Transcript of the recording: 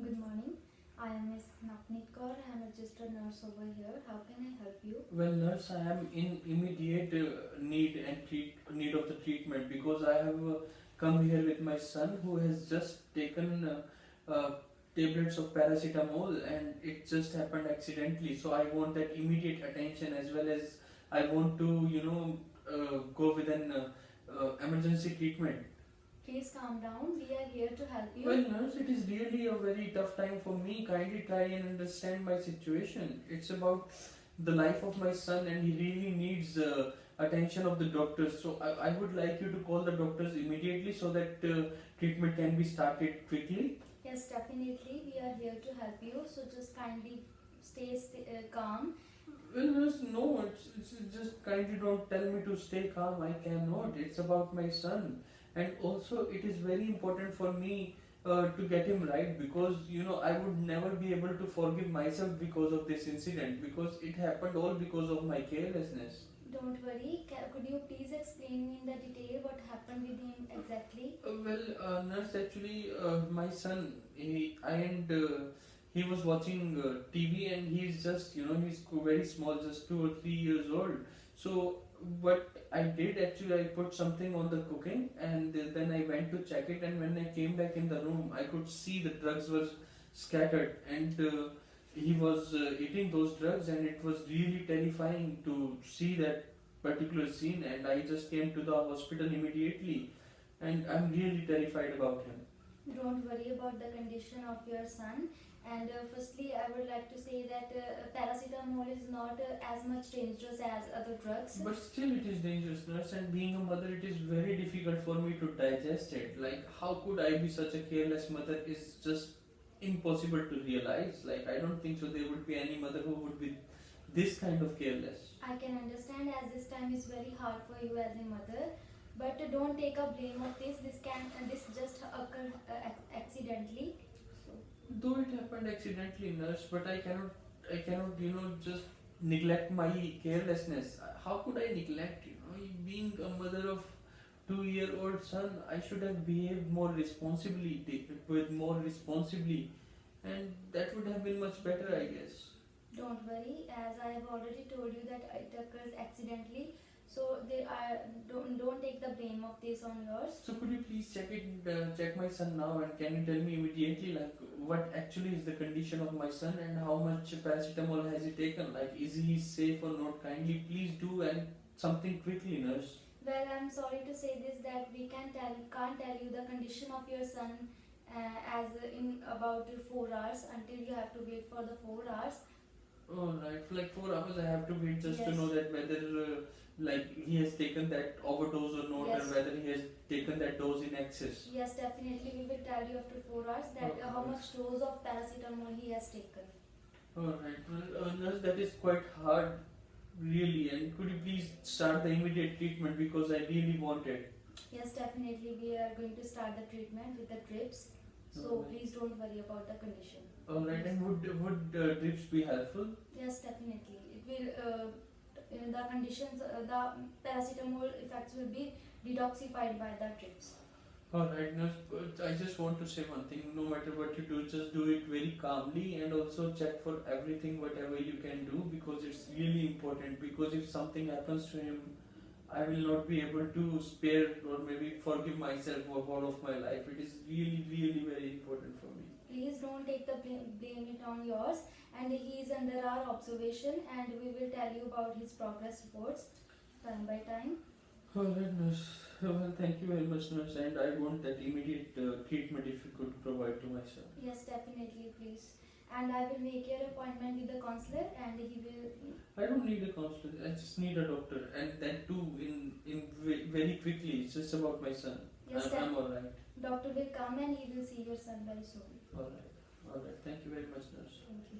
Good morning. I am Ms. Napneet Kaur. I am a registered nurse over here. How can I help you? Well, nurse, I am in immediate need of the treatment because I have come here with my son who has just taken tablets of paracetamol and it just happened accidentally. So I want that immediate attention as well as I want to go with an emergency treatment. Please calm down. We are here to help you. Well, nurse, it is really a very tough time for me. Kindly try and understand my situation. It's about the life of my son, and he really needs attention of the doctors. So I would like you to call the doctors immediately so that treatment can be started quickly. Yes, definitely. We are here to help you. So just kindly stay calm. Well, nurse, no, it's just kindly don't tell me to stay calm. I cannot. It's about my son, and also it is very important for me to get him right because I would never be able to forgive myself because of this incident because it happened all because of my carelessness. Don't worry. Could you please explain me in the detail what happened with him exactly? Nurse, actually, my son, he was watching TV and he's just, he's very small, just 2 or 3 years old. So, what I did actually, I put something on the cooking and then I went to check it. And when I came back in the room, I could see the drugs were scattered and he was eating those drugs, and it was really terrifying to see that particular scene. And I just came to the hospital immediately and I'm really terrified about him. Don't worry about the condition of your son. And firstly, I would like to say that paracetamol is not as much dangerous as other drugs. But still, it is dangerous, nurse, and being a mother, it is very difficult for me to digest it. Like, how could I be such a careless mother? Is just impossible to realize. Like, I don't think so. There would be any mother who would be this kind of careless. I can understand as this time is very hard for you as a mother, but don't take a blame of this. This just occurred accidentally. So Though it happened accidentally, nurse, but I cannot, just neglect my carelessness. How could I neglect, being a mother of 2-year-old son, I should have behaved more responsibly, with more responsibly, and that would have been much better, I guess. don't worry, as I have already told you that it occurs accidentally. So they are don't take the blame of this on yours. So could you please check my son now, and can you tell me immediately, like, what actually is the condition of my son and how much paracetamol has he taken? Like, is he safe or not? Kindly please do, and something quickly, nurse. Well, I'm sorry to say this that we can't tell you the condition of your son as in about 4 hours until you have to wait for the 4 hours. Oh, right. For like 4 hours, I have to wait just to Yes. know that whether, like, he has taken that overdose or not, Yes. and whether he has taken that dose in excess. Yes, definitely. We will tell you after 4 hours that Okay. how much dose of paracetamol he has taken. Alright, well, nurse, that is quite hard, really. And could you please start the immediate treatment because I really want it. Yes, definitely. We are going to start the treatment with the drips. So Alright. please don't worry about the condition. Alright, and would drips be helpful? Yes, definitely. It will. In the conditions, the paracetamol effects will be detoxified by the drips. Alright, nurse, but I just want to say one thing. No matter what you do, just do it very calmly and also check for everything, whatever you can do, because it's really important. Because if something happens to him, I will not be able to spare or maybe forgive myself for all of my life. It is really, really very important for me. Please don't take the blame it on yours, and he is under our observation, and we will tell you about his progress reports time by time. Alright, nurse. Well, thank you very much, nurse, and I want that immediate treatment if you could provide to my son. Yes, definitely, please. And I will make your appointment with the counselor, and he will. I don't need a counselor. I just need a doctor, and that too very quickly. It's just about my son. Yes, I'm alright. doctor will come and he will see your son very soon. Alright. Alright. Thank you very much, nurse. Thank you.